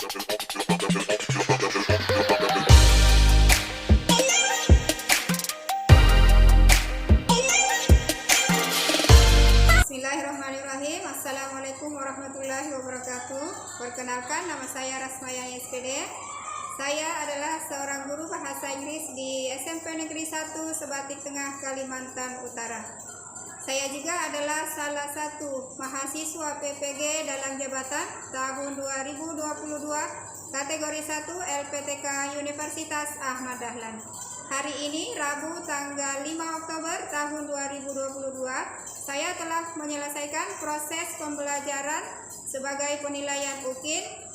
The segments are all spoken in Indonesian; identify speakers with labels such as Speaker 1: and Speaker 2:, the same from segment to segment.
Speaker 1: Bismillahirrahmanirrahim. Assalamualaikum warahmatullahi wabarakatuh. Perkenalkan, nama saya Rasmaya SPD. Saya adalah seorang guru bahasa Inggris di SMP Negeri 1 Sebatik Tengah, Kalimantan Utara. Saya juga adalah salah satu mahasiswa PPG dalam jabatan tahun 2022 kategori 1 LPTK Universitas Ahmad Dahlan. Hari ini Rabu tanggal 5 Oktober tahun 2022, saya telah menyelesaikan proses pembelajaran sebagai penilaian UKIN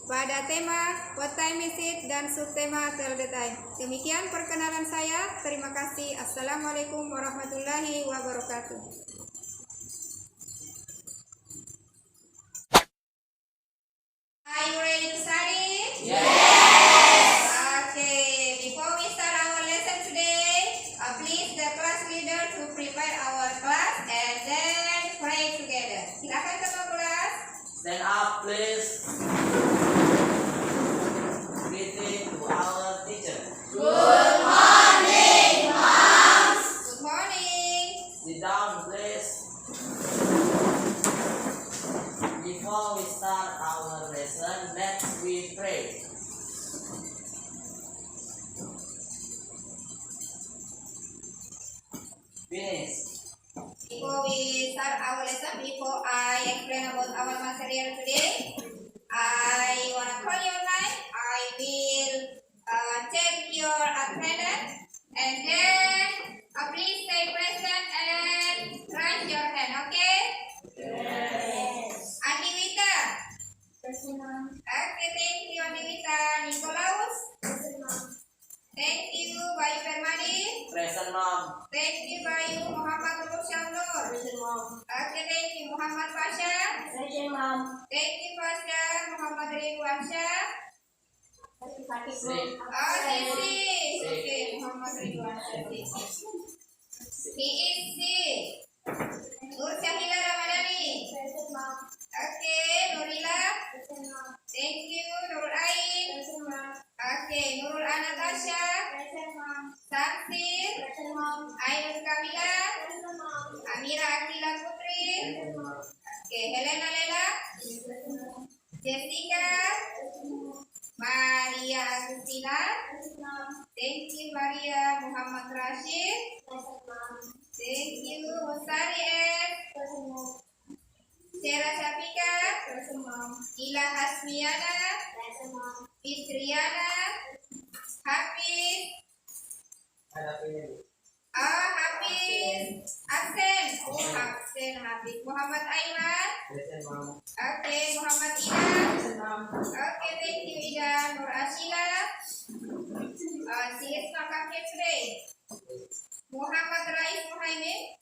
Speaker 1: pada tema What Time Is It dan subtema Tell the Time. Demikian perkenalan saya. Terima kasih. Assalamualaikum warahmatullahi wabarakatuh. Are you ready to study? Yes. Okay. Before we start our lesson today, please the class leader to prepare our class and then pray together. Silakan ketua kelas.
Speaker 2: Stand up, please. Greeting to our teacher.
Speaker 1: Good morning, moms. Good morning.
Speaker 2: Sit down, please. Before we start our lesson, let's we pray. Finish.
Speaker 1: Before we start our lesson, before I explain about our material today, I want to call your name. I will check your attendance, and then please stay present and raise your hand, okay?
Speaker 2: Yes.
Speaker 1: Adiwita. Okay, thank you, Adiwita. Nikolaus. Thank you, Bayu Permadi.
Speaker 2: Present, mom.
Speaker 1: Thank you, Bayu Muhammad Rusyanur. Okay, thank you, Muhammad Pasha. Thank you, Pasha. Muhammad Ridwansyah.
Speaker 2: Sit.
Speaker 1: Oh, Sisi. Okay, Muhammad Ridwansyah. He is C. Nur Syahila Ramadhani. Okay, Nurila. Thank you, Nurul Ain. Okay, Nurul Anatasha. Samsir. Ainul Kamila. Amira Akila Putri. Okay, Helena Lela. Jessica. Maria Agustina. Thank you, Maria Muhammad Rashid. Thank you, Mustari S. Sarah Syafika. Ila Hasmiana. Fitriana. Hafiz. Hafiz. Aksen. Oh, Aksen. Hafiz. Muhammad Aiman.
Speaker 2: Present, mom.
Speaker 1: Okay, Muhammad Ida. Okay, thank you, Ida. Nur Ashila. She is not coming today. Muhammad Rais Muhaimin.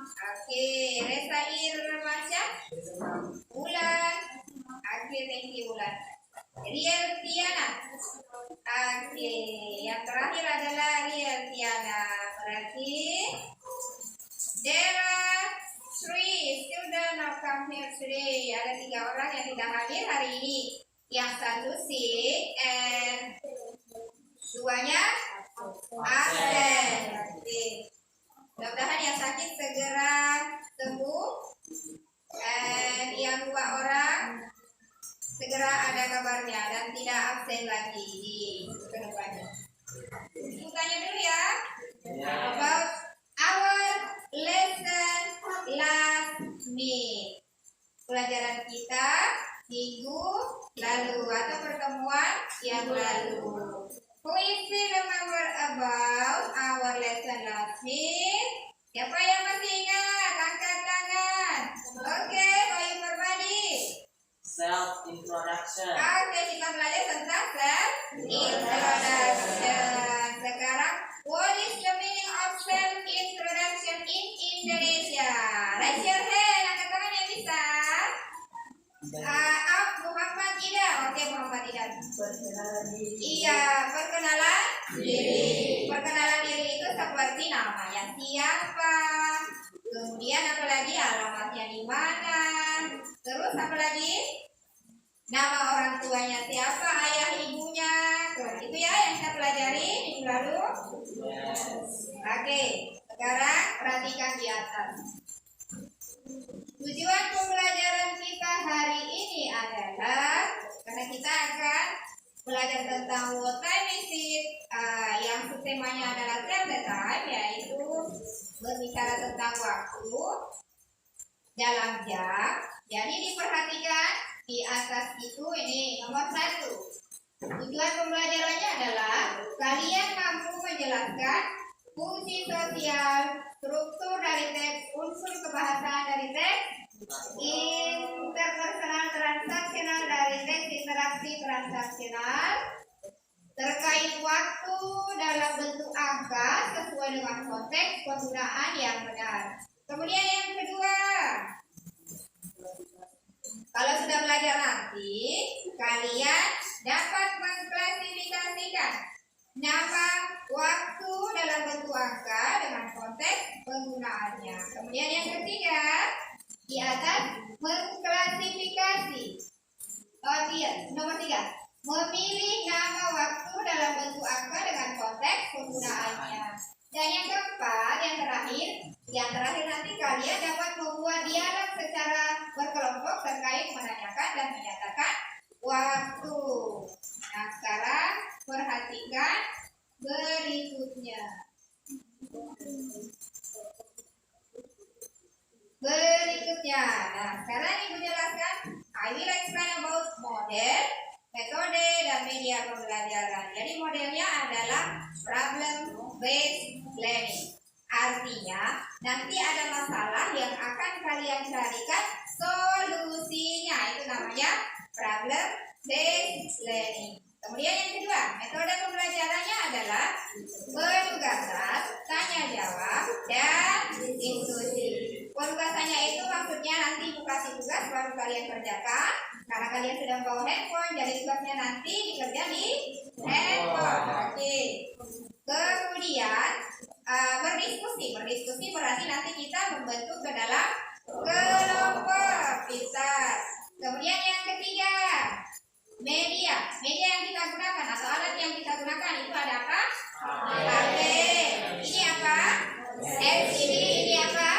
Speaker 1: Okay, Reza Irmansyah. Ulan. Okay, thank you, Ulan. Riel Tiana. Okay, yang terakhir adalah Riel Tiana. Berarti Dera Sri student not come here today. Ada 3 orang yang tidak hadir hari ini. Yang satu sick and 2-nya absen. Mudah-mudahan yang sakit segera sembuh, and yang 2 orang segera ada kabarnya dan tidak absen lagi di kedepannya. Tanya dulu ya. About our lesson last week. Pelajaran kita minggu lalu atau pertemuan yang lalu. Who is remember about our lesson last week? Siapa yang masih ingat? Angkat tangan. Oke, Bayu Permadi.
Speaker 2: Self introduction.
Speaker 1: Oke, kita belajar tentang self introduction. Sekarang, what is the meaning of self introduction in Indonesia? Raise your hand. Angkat tangan yang bisa. Muhammad Ida. Oke, Muhammad Ida. Iya, perkenalan diri. Perkenalan diri itu seperti namanya siapa, kemudian apalagi alamatnya di mana, terus apalagi Nama orang tuanya siapa, ayah ibunya. Tuh, itu ya yang kita pelajari minggu lalu. Oke, sekarang perhatikan di atas. Tujuan pembelajaran kita hari ini adalah karena kita akan belajar tentang what time is it, yang temanya adalah tell the time, yaitu berbicara tentang waktu dalam jam. Jadi diperhatikan di atas itu, ini nomor 1. Tujuan pembelajarannya adalah kalian mampu menjelaskan fungsi sosial, struktur dari teks, unsur kebahasaan dari teks, interpersonal transaksional dari teks, interaksi transaksional, terkait waktu dalam bentuk angka sesuai dengan konteks penggunaan yang benar. Kemudian yang kedua, kalau sudah belajar nanti, kalian dapat mengklasifikasikan nama waktu dalam bentuk angka dengan konteks penggunaannya. Kemudian yang ketiga, di atas mengklasifikasi. Nomor 3, memilih nama waktu dalam bentuk angka dengan konteks penggunaannya. Dan yang keempat, yang terakhir nanti kalian dapat membuat dialog secara berkelompok terkait menanyakan dan menyatakan waktu. Nah, sekarang perhatikan berikutnya. Nah, sekarang Ibu jelaskan. I will explain about model, metode, dan media pembelajaran. Jadi modelnya adalah problem based learning. Artinya, nanti ada masalah yang akan kalian carikan solusinya. Itu namanya problem based learning. Kemudian yang kedua, metode pembelajarannya adalah penugasan, tanya jawab, dan diskusi. Penugasannya itu maksudnya nanti Ibu kasih tugas baru kalian kerjakan. Karena kalian sudah bawa handphone, jadi tugasnya nanti dikerja di handphone. Oke. Kemudian berdiskusi berarti nanti kita membentuk ke dalam kelompok pintar. Kemudian yang ketiga, media yang kita gunakan atau alat yang kita gunakan itu ada apa? HP. Ini apa? LCD. Ini apa?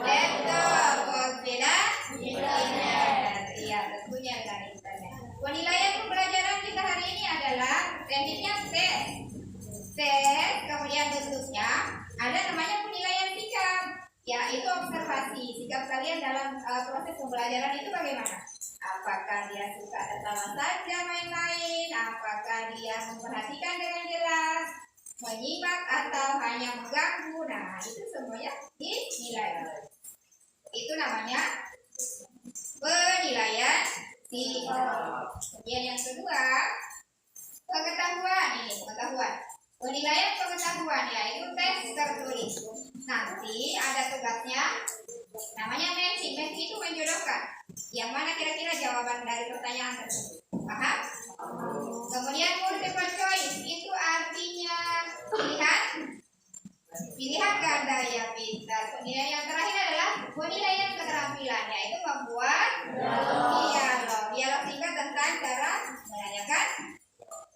Speaker 1: Laptop. Beda? Internet. Iya, tentunya dengan internet. Penilaian pembelajaran kita hari ini adalah tekniknya tes. Kemudian bentuknya ada namanya penilaian sikap. Ya, itu observasi sikap kalian dalam proses pembelajaran itu bagaimana? Apakah dia suka tertawa saja main-main? Apakah dia memperhatikan dengan jelas? Menyimak atau hanya mengganggu? Nah, itu semuanya dinilai. Itu namanya penilaian sikap. Kemudian yang kedua, pengetahuan. Penilaian pengetahuan yaitu tes tertulis. Nanti ada tugasnya namanya matching. Matching itu menjodohkan. Yang mana kira-kira jawaban dari pertanyaan tersebut. Paham? Kemudian multiple choice itu artinya pilihan ganda yang pintar. Penilaian yang terakhir adalah penilaian keterampilan, yaitu membuat dialog singkat tentang cara menanyakan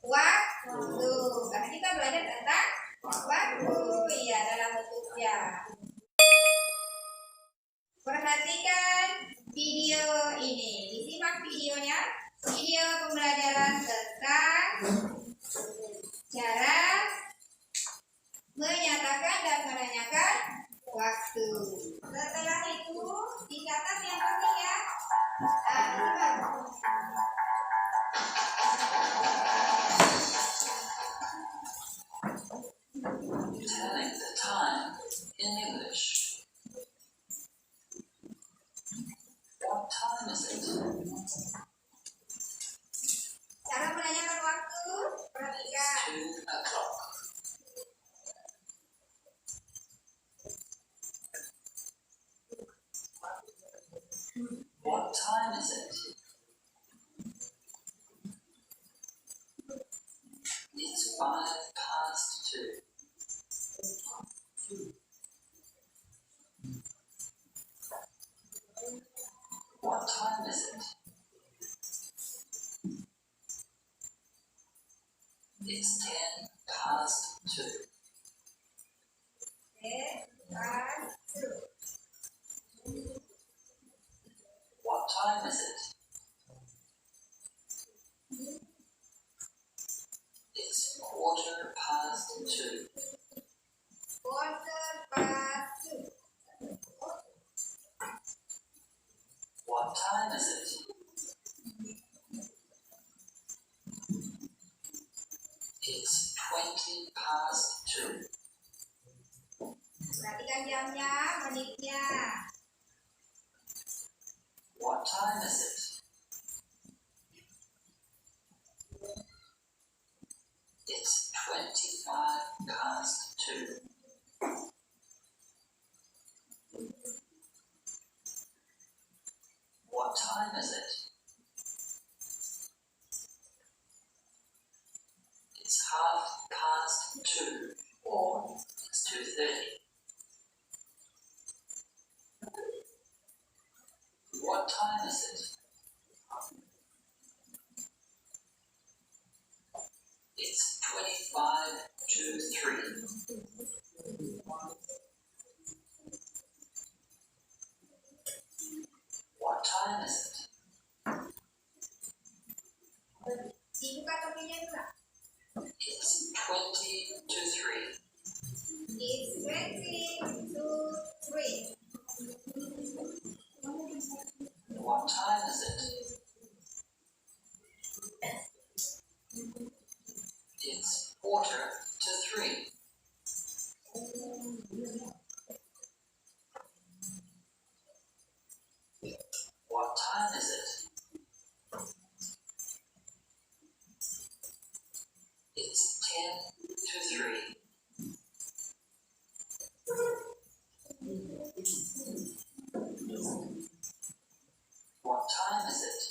Speaker 1: waktu. Karena kita belajar tentang waktu ya dalam bentuk jam. Perhatikan video ini, disimak videonya. Video pembelajaran tentang cara menyatakan dan menanyakan waktu. Setelah itu dicatat yang penting ya. Ini baru.
Speaker 2: Telling the time in English. What time is it?
Speaker 1: Cara menanyakan waktu, perhatikan.
Speaker 2: 2 o'clock. What time is it? It's 2:05. What time is it? It's 10 past 2.
Speaker 1: 10 past 2.
Speaker 2: What time is it? It's 1/4 past 2.
Speaker 1: 1/4 past 2.
Speaker 2: What time is it? It's 20 past 2.
Speaker 1: Perhatikan jamnya, menitnya.
Speaker 2: What time is it? It's 25 past 2. What time is it? It's 1/2 past 2, or it's 2:30. What time is it? It's 25 to 3. What time is it?
Speaker 1: Dibuka topinya dulu.
Speaker 2: It's 20 to 3.
Speaker 1: It's 20 to 3.
Speaker 2: What time is it? It's 1/4 to 3. What time is it? It's 10 to 3. What time is it?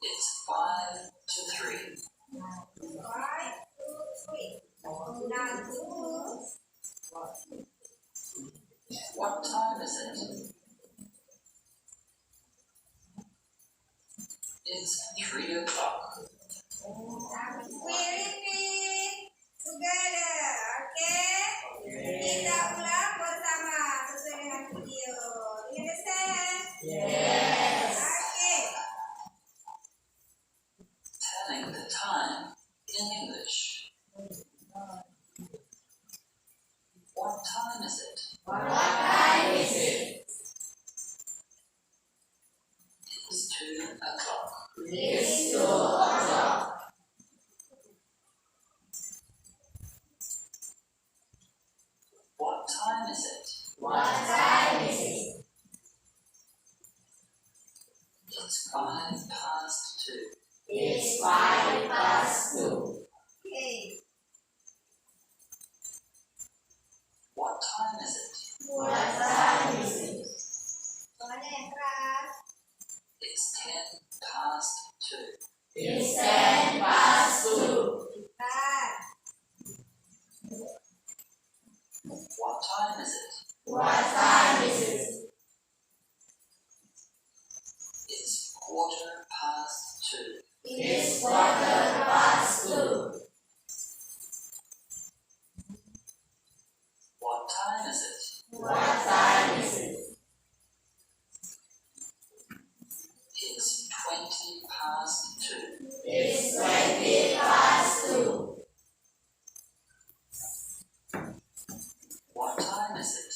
Speaker 2: It's 5 to 3.
Speaker 1: 5 to 3. Penggunaan to.
Speaker 2: What time is it? It's 3 o'clock.
Speaker 1: We repeat together, okay? Kita ulang bersama sesuai dengan video. You understand?
Speaker 2: Yes.
Speaker 1: Okay.
Speaker 2: Telling the time in English. What time is it? It's 2 o'clock. What time is it? It's 5 past 2.
Speaker 1: Okay.
Speaker 2: What time is it?
Speaker 1: Suaranya yang keras.
Speaker 2: It's 10 past 2.
Speaker 1: Bentar.
Speaker 2: What time is it? It's 1/4 past 2. What time is it? It's 20 past 2. What time is it?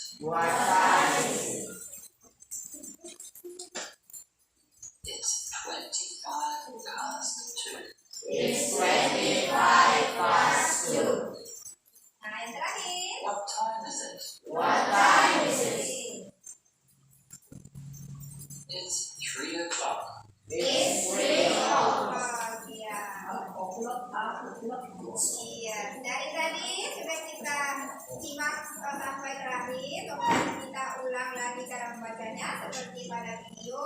Speaker 2: It's 25 past 2.
Speaker 1: Nah, yang terakhir.
Speaker 2: What time is it? It's 3 o'clock.
Speaker 1: Iya, dari tadi sudah kita simak sampai terakhir. Kemudian kita ulang lagi cara membacanya seperti pada video.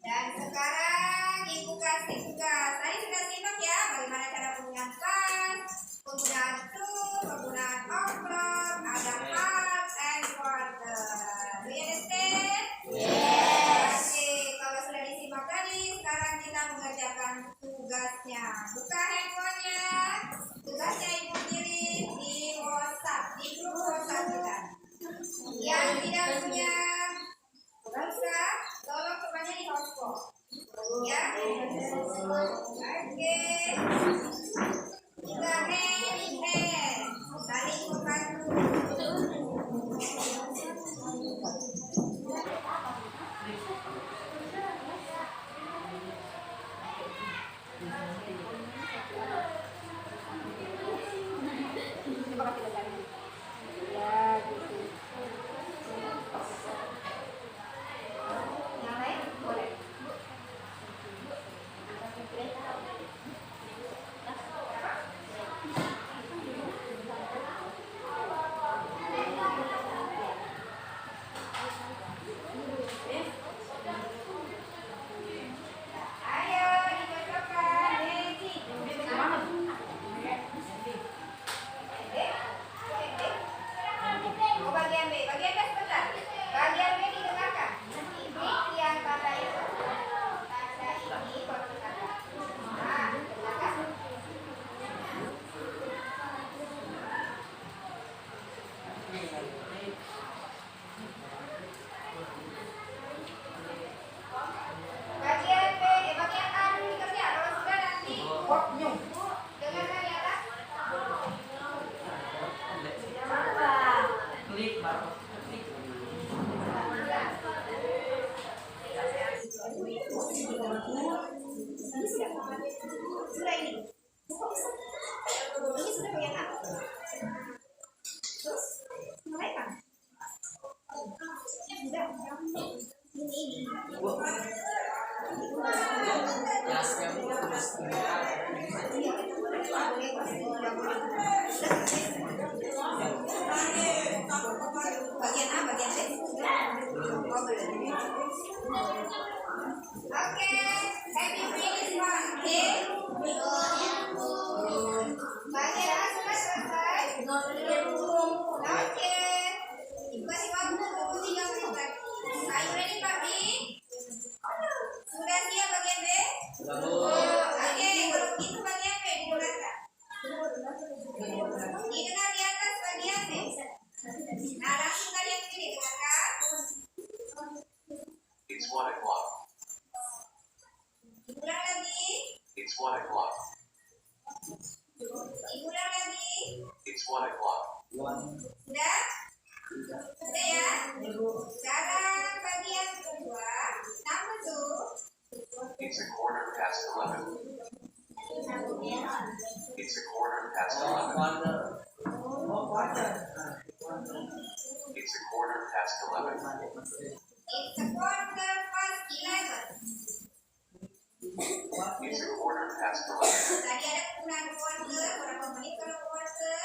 Speaker 1: Dan sekarang ibu kasih tugas. Tadi sudah simak ya bagaimana cara penggunaan pas, penggunaan to, penggunaan overload, ada half and quarter. Do you understand? Oke, kalau sudah disimak tadi, sekarang kita Bagian A, bagian B? Oh, belum. Oke, have you finished one? Oke. Bagian A sudah selesai? Oke. Dikasih waktu 3 menit lagi. Are you ready, Papi? Sudah siap bagian B? Oke, kalau begitu bagian B dimulaikan. Didengar di atas bagian B. Nah, langsung kalian pilih, dengarkan.
Speaker 3: It's 1 o'clock.
Speaker 1: Diulang lagi.
Speaker 3: It's 1 o'clock.
Speaker 1: Diulang lagi.
Speaker 3: It's 1 o'clock.
Speaker 1: Sudah? Sudah ya? Sekarang bagian kedua. Number 2.
Speaker 3: It's a quarter past 11. It's a quarter past 11. It's a quarter past 11.
Speaker 1: It's a quarter past 11.
Speaker 3: It's a quarter past 11.
Speaker 1: Tadi ada penggunaan quarter, berapa menit kalau quarter?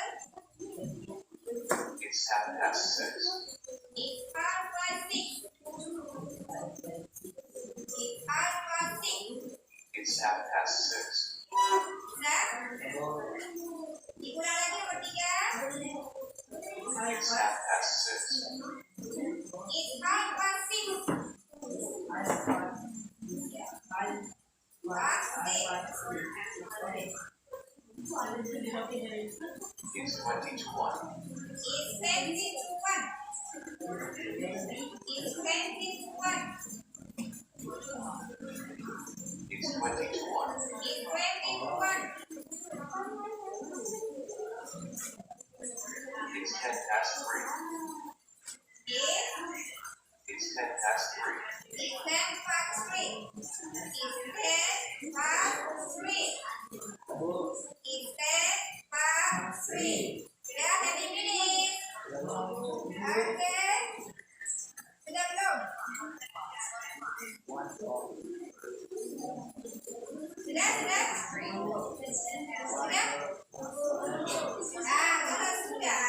Speaker 3: It's half past 6.
Speaker 1: It's half past 6. It's half past 6.
Speaker 3: It's half past 6.
Speaker 1: Sudah? Diulang lagi nomor 3.
Speaker 3: It's half past 6.
Speaker 1: It's half past 6.
Speaker 3: It's 20 to 1.
Speaker 1: It's 20 to 1. It's 20 to 1.
Speaker 3: It's 20 to 1.
Speaker 1: It's 20 to 1.
Speaker 3: It's 10 past 3. It's 10 past 3.
Speaker 1: It's 10 past 3. It's 10 past 3. It's 10 past 3. Sudah, have you finished? Oke. Sudah belum? Sudah? Sudah? Nah, kalau sudah.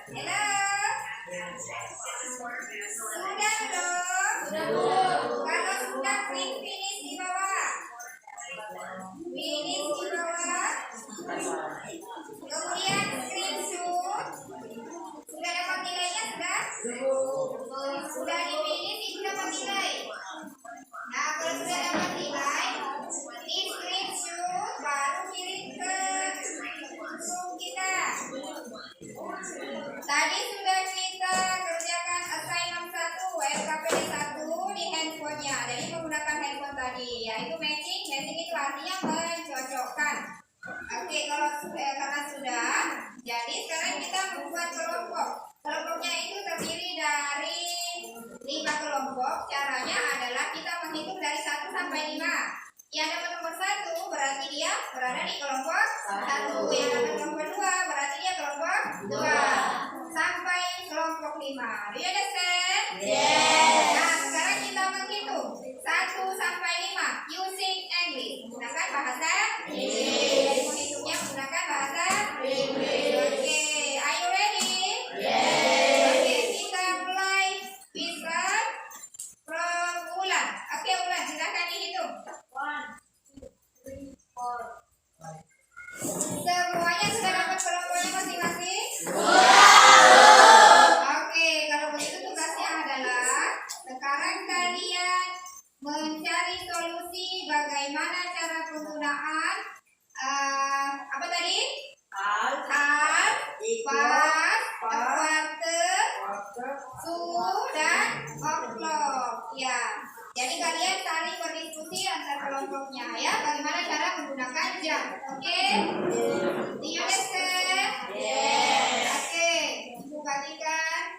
Speaker 1: Hello? Sudah belum? Kalau sudah, klik finish di bawah. Finish di bawah. Kemudian screenshot. Sudah dapat nilainya, sudah? Sudah di finish, ibu dapat nilai. Nah, kalau sudah dapat nilai, di screenshot baru kirim ke Zoom kita. Tadi sudah kita kerjakan assignment 1, LKPD 1 di handphonenya. Jadi menggunakan handphone tadi, yaitu matching. Matching itu artinya mencocokkan. Oke, kalau karena sudah, jadi sekarang kita membuat kelompok. Kelompoknya itu kelompok, caranya adalah kita menghitung dari 1 sampai 5. Yang dapat nomor 1 berarti dia berada di kelompok 1. Yang dapat kelompok 2 berarti dia kelompok 2. Sampai kelompok 5. Do you understand?
Speaker 4: Yes.
Speaker 1: Nah, sekarang kita menghitung 1 sampai 5 using English. Menggunakan bahasa Inggris. Menghitungnya menggunakan bahasa Inggris. Oke, are you ready?
Speaker 4: Yes.
Speaker 1: Oke, kita mulai. Bisa from Ulan. Oke, Ulan, silakan dihitung.
Speaker 4: 1, 2, 3, 4.
Speaker 1: Semuanya sudah dapat kelompoknya masing-masing? Oke, kalau begitu tugasnya adalah sekarang kalian mencari solusi bagaimana cara penggunaan apa tadi?
Speaker 4: Half,
Speaker 1: Half,
Speaker 4: equal,
Speaker 1: part, quarter,
Speaker 4: quarter,
Speaker 1: suhu, dan o'clock. Ya, jadi kalian saling berdiskusi antar kelompoknya ya. Bagaimana cara menggunakan jam? Oke? Do you understand?
Speaker 4: Yes.
Speaker 1: Oke, Ibu bagikan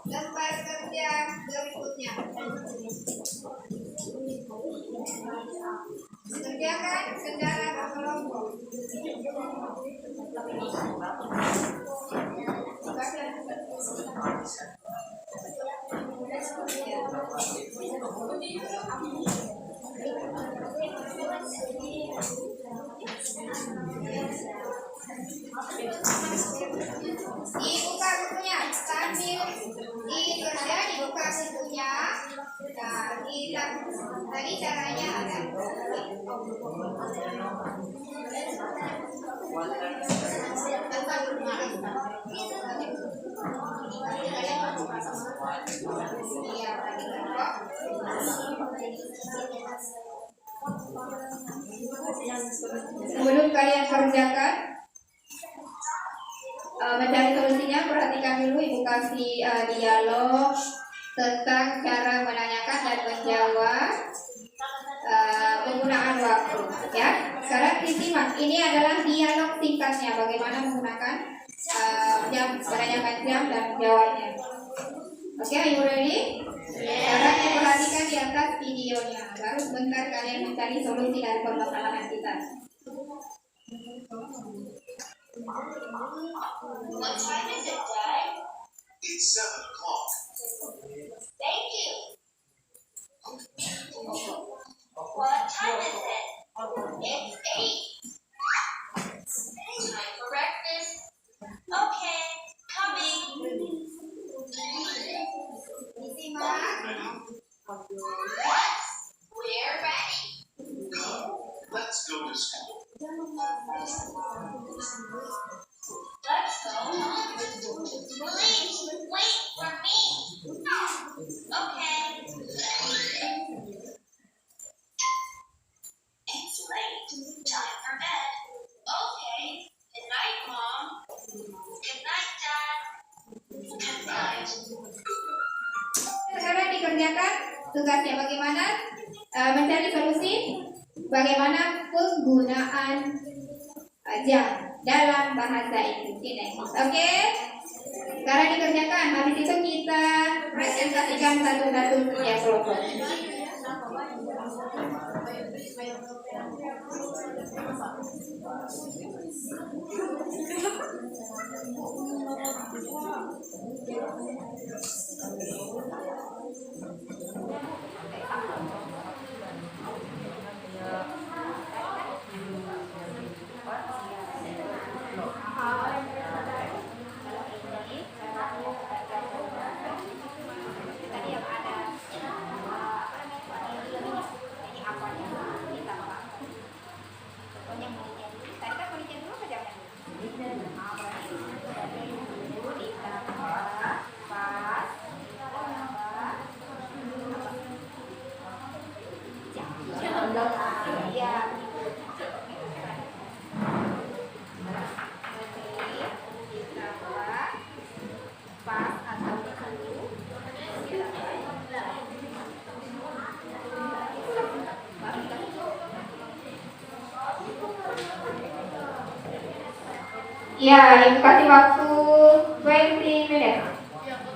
Speaker 1: lembar kerja berikutnya. Kerjakan secara berkelompok. Dibuka bukunya sambil dikerja, dibuka bukunya. Nah, kita tadi caranya ada. Iya, sebelum kalian kerjakan, mencari solusinya, perhatikan dulu Ibu kasih dialog tentang cara menanyakan dan menjawab penggunaan waktu. Ya, sekarang disimak. Ini adalah dialog singkatnya bagaimana menggunakan jam, menanyakan jam dan jawabnya. Oke, are you ready? Sekarang perhatikan di atas videonya. Baru sebentar kalian mencari solusi dari permasalahan kita.
Speaker 4: What time is it, Dad?
Speaker 3: It's 7 o'clock.
Speaker 4: Thank you. What time is it? It's 8. Time for breakfast. Okay, coming.
Speaker 1: Disimak.
Speaker 4: Yes, we're ready.
Speaker 3: Let's go to school.
Speaker 4: Let's go. Please wait for me. Okay. It's late. Time for bed. Okay. Good night, Mom. Good night, Dad. Good night.
Speaker 1: Sekarang dikerjakan tugasnya bagaimana mencari solusi, bagaimana penggunaan jam dalam bahasa Inggris. Oke, sekarang dikerjakan. Habis itu kita presentasikan satu-satu setiap kelompok. Ya, Ibu kasih waktu 20 minutes.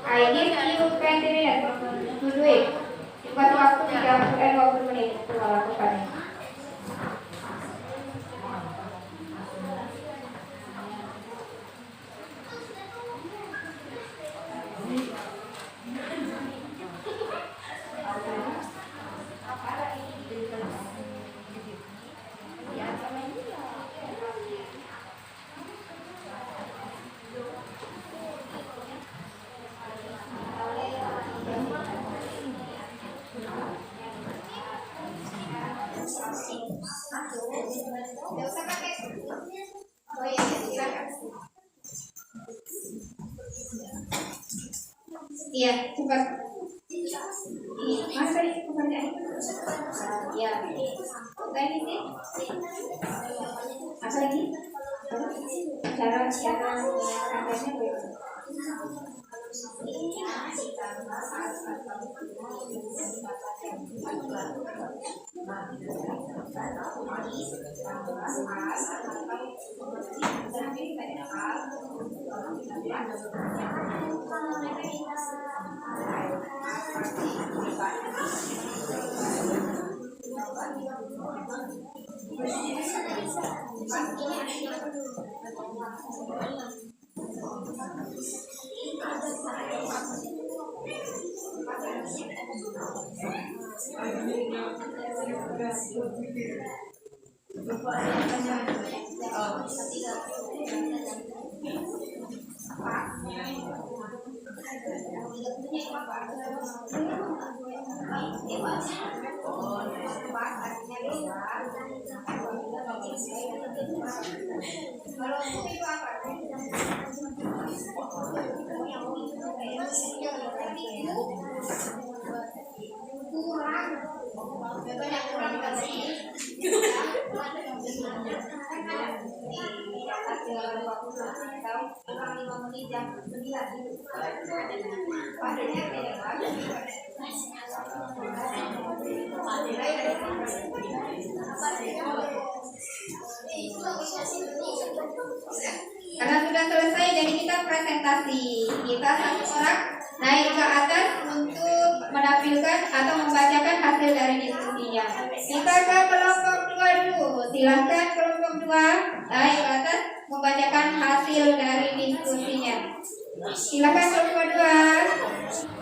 Speaker 1: I give you 20 minutes to do it. buat waktu 20 menit untuk melakukannya. Nggak usah pakai. Oh iya, silakan. Iya, cepat. Mana tadi kubarnya? Ya. Oke, ini sih. Apa lagi? Cara katanya karena sudah selesai, jadi kita presentasi. Kita satu orang naik ke atas untuk menampilkan atau membacakan hasil dari diskusinya. Kita ke kelompok 2 dulu. Silahkan kelompok 2 naik ke atas membacakan hasil dari diskusinya. Silakan kelompok 2.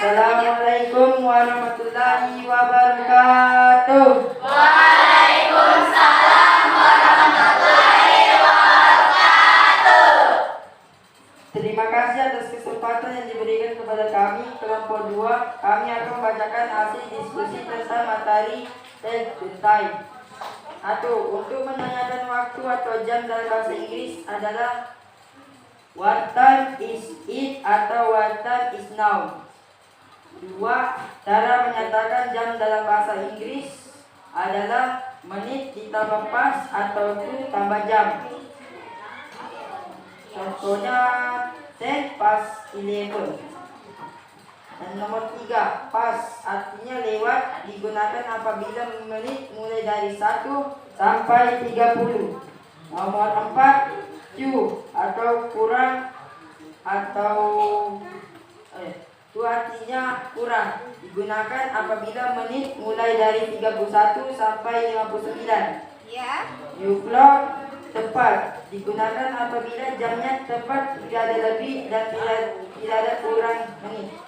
Speaker 5: Assalamualaikum warahmatullahi wabarakatuh.
Speaker 6: Waalaikumsalam warahmatullahi wabarakatuh.
Speaker 5: Terima kasih atas kesempatan yang diberikan kepada kami, kelompok 2. Kami akan membacakan hasil diskusi tentang materi take the time. 1. Untuk menanyakan waktu atau jam dalam bahasa Inggris adalah what time is it atau what time is now. 2. Cara menyatakan jam dalam bahasa Inggris adalah menit ditambah pas atau tu tambah jam. Contohnya 10 past 11. Dan nomor 3, pas artinya lewat, digunakan apabila menit mulai dari 1 sampai 30. Nomor 4, Q atau kurang atau itu artinya kurang, digunakan apabila menit mulai dari 31 sampai 59.
Speaker 1: Ya.
Speaker 5: U-clock tepat, digunakan apabila jamnya tepat, tidak ada lebih dan tidak ada kurang menit.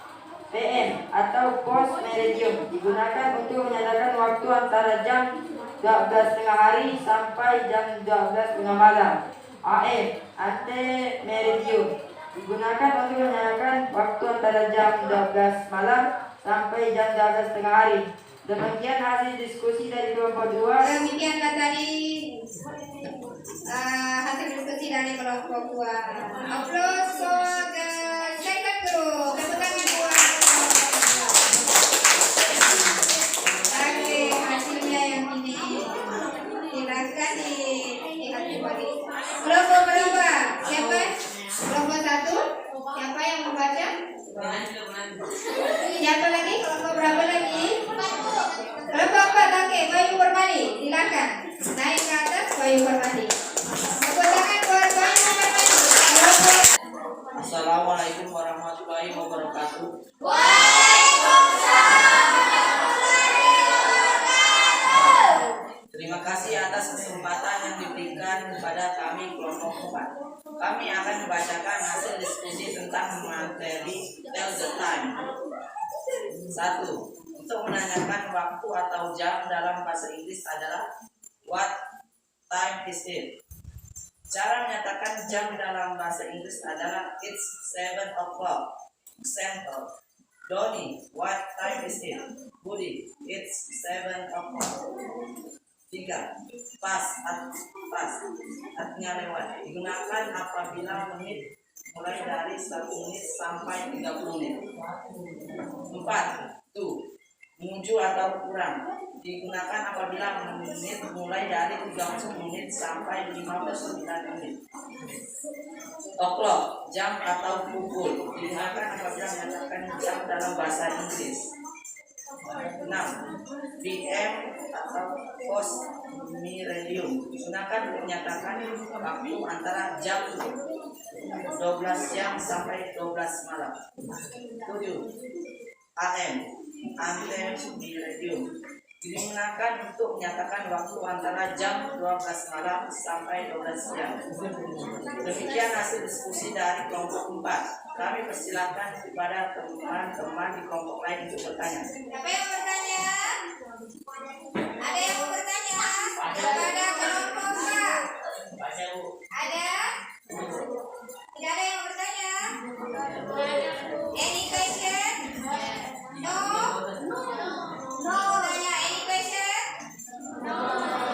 Speaker 5: PM atau post meridium, digunakan untuk menyatakan waktu antara jam 12.30 hari sampai jam 12.30 malam. AM ante meridium, digunakan untuk menyatakan waktu antara jam 12 malam sampai jam 12.30 hari. Demikian hasil diskusi dari kelompok 2.
Speaker 1: Demikianlah tadi hasil diskusi dari kelompok 2. Applause for the second group. Tepuk tangan buat oke, hasilnya yang ini. Silakan dilihat kembali. Kelompok berapa? Siapa? Kelompok 1. Siapa yang membaca? Siapa lagi? Kelompok berapa?
Speaker 2: wabarakatuh. Terima kasih atas kesempatan yang diberikan kepada kami kelompok 4. Kami akan membacakan hasil diskusi tentang materi Tell the Time. 1. Untuk menanyakan waktu atau jam dalam bahasa Inggris adalah What time is it? Cara menyatakan jam dalam bahasa Inggris adalah It's 7 o'clock. Example: Donnie, what time is it? Budi, it's 7 o'clock. 3. Pas, artinya lewat. Digunakan apabila menit mulai dari 1 menit sampai 30 menit. 4. To, menuju atau kurang. Digunakan apabila menit mulai dari 30 menit sampai 59 menit. O'clock, jam atau pukul. Digunakan apabila menyatakan jam dalam bahasa Inggris. 6. PM atau post millennium digunakan untuk menyatakan waktu antara jam 12 siang sampai 12 malam. 7. AM anthem millennium digunakan untuk menyatakan waktu antara jam 12 malam sampai 12 siang. Demikian hasil diskusi dari kelompok 4. Kami persilakan kepada teman-teman di kelompok lain untuk bertanya.
Speaker 1: Siapa yang bertanya? Ada yang mau bertanya? Kepada kelompok 4. Ada? Tidak ada yang mau bertanya? Any question? No? No. Tanya any question? No.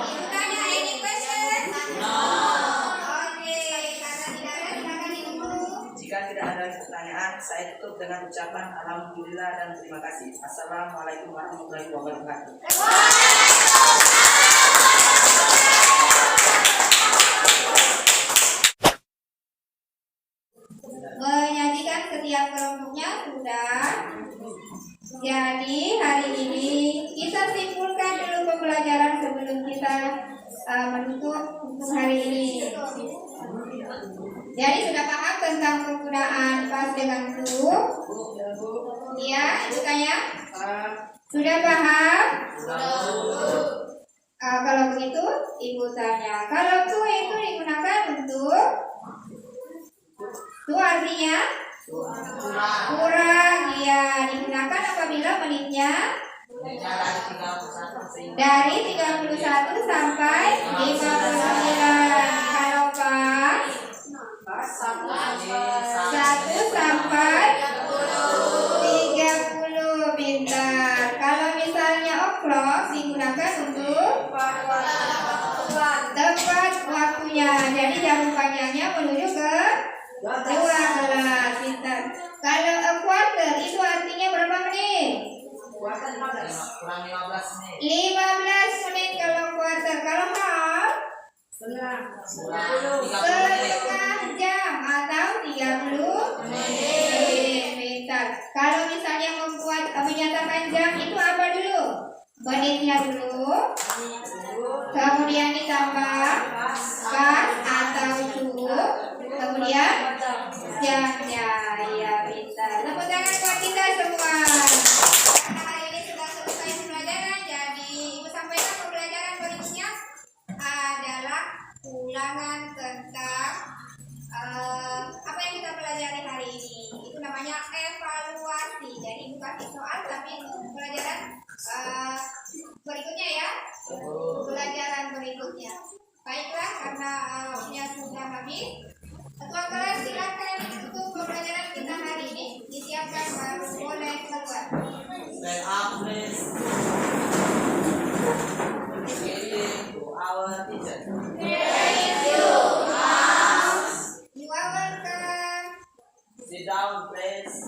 Speaker 1: Ibu tanya any question? No. Oke, karena tidak ada silakan ditunggu.
Speaker 2: Jika tidak ada pertanyaan, saya tutup dengan ucapan alhamdulillah dan terima kasih. Assalamualaikum warahmatullahi wabarakatuh.
Speaker 1: Menyajikan setiap kelompoknya sudah. Jadi hari ini kita simpulkan dulu pembelajaran sebelum kita menutup untuk hari ini. Jadi sudah paham tentang penggunaan pas dengan to? Iya, Ibu tanya? Sudah paham? Kalau begitu, Ibu tanya. Kalau to itu digunakan untuk to artinya kurang, ya digunakan apabila menitnya dari 31 sampai 59. Kalau pas 1 sampai 30. Pintar. Kalau misalnya o'clock digunakan untuk tepat waktunya. Jadi jam panjangnya menuju ke 12. Pintar. Kalau a quarter itu artinya berapa menit?
Speaker 2: Kurang 15 menit.
Speaker 1: 15 menit kalau quarter. Kalau half? Setengah jam atau 30 menit. Pintar. Kalau misalnya menyatakan jam itu apa dulu? Menitnya dulu. Kemudian ditambah pas atau to. Kemudian jamnya. Ya, pintar. Tepuk tangan buat kita semua. Karena hari ini sudah selesai pembelajaran, jadi Ibu sampaikan pembelajaran berikutnya adalah ulangan tentang apa yang kita pelajari hari ini. Itu namanya evaluasi. Jadi bukan soal, tapi pelajaran berikutnya ya. Pelajaran berikutnya. Baiklah, karena waktunya sudah habis. Ketua kelas silakan untuk pembelajaran kita hari ini disiapkan, baru boleh keluar.
Speaker 2: Stand up, please. Greeting to our teacher.
Speaker 1: You are welcome.
Speaker 2: Sit down, please.